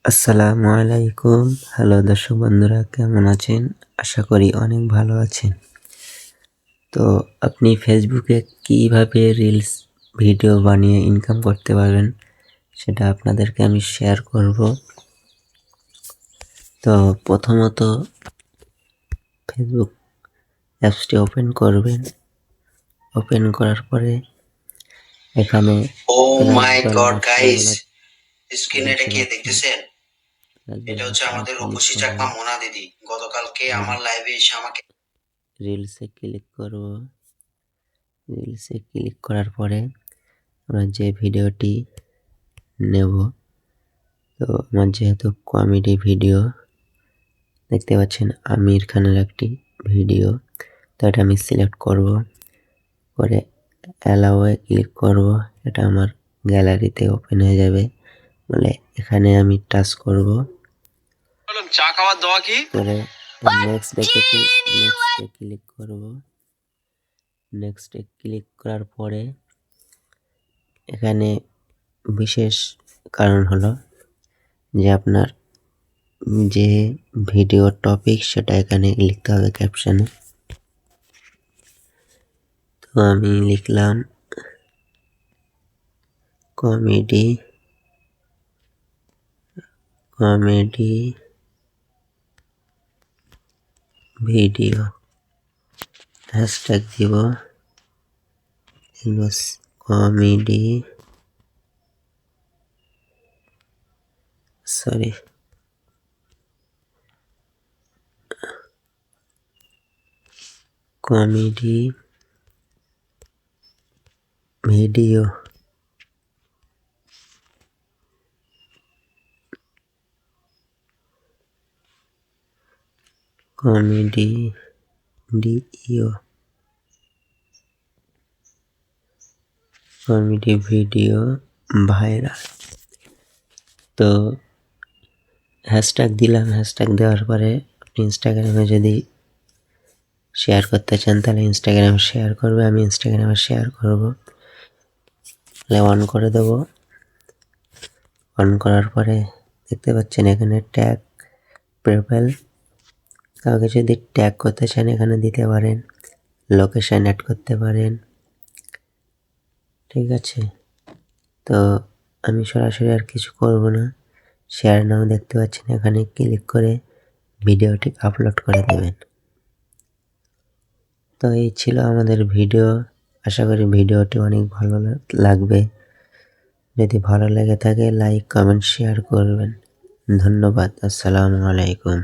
আসসালামু আলাইকুম। হ্যালো দর্শক বন্ধুরা, কেমন আছেন? আশা করি অনেক ভালো আছেন। তো আপনি ফেসবুকে কিভাবে রিলস ভিডিও বানিয়ে ইনকাম করতে পারবেন সেটা আপনাদেরকে আমি শেয়ার করব। তো প্রথমত ফেসবুক অ্যাপসটি ওপেন করবেন। ওপেন করার পরে এখানে ও মাই গড গাইস, স্ক্রিনে এটা কে দেখতেছেন? এটা হচ্ছে আমাদের রূপসী চাকমা মোনা দিদি। গতকালকে আমার লাইভে এসে আমাকে রিলসে ক্লিক করব। রিলসে ক্লিক করার পরে আমরা যে ভিডিওটি নেব, তো আমার যেহেতু কমেডি ভিডিও দেখতে পাচ্ছেন, আমির খানের একটি ভিডিও, তো এটা আমি সিলেক্ট করব। পরে অ্যালাওয়ে ক্লিক করব। এটা আমার গ্যালারিতে ওপেন হয়ে যাবে। বলে এখানে আমি টাচ করব। চা খাওয়ার দোয়া কি পরে নেক্সটে ক্লিক করব। নেক্সটে ক্লিক করার পরে এখানে বিশেষ কারণ হলো যে আপনার যে ভিডিও টপিক সেটা এখানে লিখতে হবে ক্যাপশনে। তো আমি লিখলাম কমেডি ভিডিও, হ্যাশট্যাগ দিব comedy sorry comedy video. Comedy video viral. তো হ্যাশট্যাগ দিলাম। হ্যাশট্যাগ দেওয়ার পরে ইনস্টাগ্রামে যদি শেয়ার করতে চান তাহলে ইনস্টাগ্রামে শেয়ার করবে। আমি ইনস্টাগ্রামে শেয়ার করব। তাহলে অন করে দেবো। অন করার পরে দেখতে পাচ্ছেন এখানে ট্যাগ প্রোফাইল। কাউকে যদি ট্যাগ করতে চান এখানে দিতে পারেন, লোকেশন অ্যাড করতে পারেন। ঠিক আছে, তো আমি সরাসরি আর কিছু করব না। শেয়ার নাও দেখতে পাচ্ছেন, এখানে ক্লিক করে ভিডিওটি আপলোড করে দেবেন। তো এই ছিল আমাদের ভিডিও। আশা করি ভিডিওটি অনেক ভালো লাগবে। যদি ভালো লেগে থাকে লাইক কমেন্ট শেয়ার করবেন। ধন্যবাদ। আসসালামু আলাইকুম।